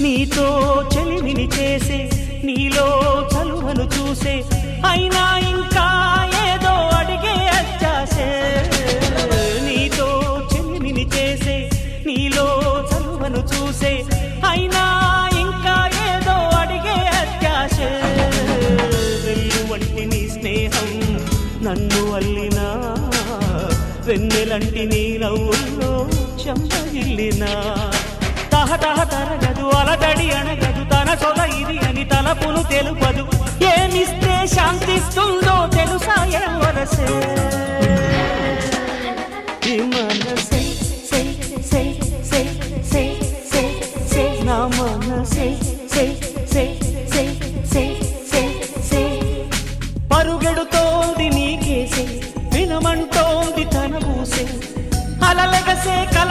నీతో చెలిమిని చేసే నీలో చలువను చూసే అయినా ఇంకా ఏదో అడిగే అత్యాసే నీతో చెలిమిని చేసే నీలో చలువను చూసే అయినా ఇంకా ఏదో అడిగే అత్యాసే వెల్లు వంటి నీ స్నేహం నన్ను అల్లినా వెన్నెలంటి నీ నవ్వుల్లో చెంపగిల్లినా తహతహ తరగదు అలదడి అనగదు తన సొల ఇది అని తలపును తెలుపదు ఏమిస్తే శాంతిస్తుందో తెలుసా ఎవరసే ఈ మనసే సే సే సే సే సే సే నా మనసే సే సే సే సే సే సే పరుగెడుతోంది నీకేసే వినమంటోంది తన ఊసే అలలెగసే కల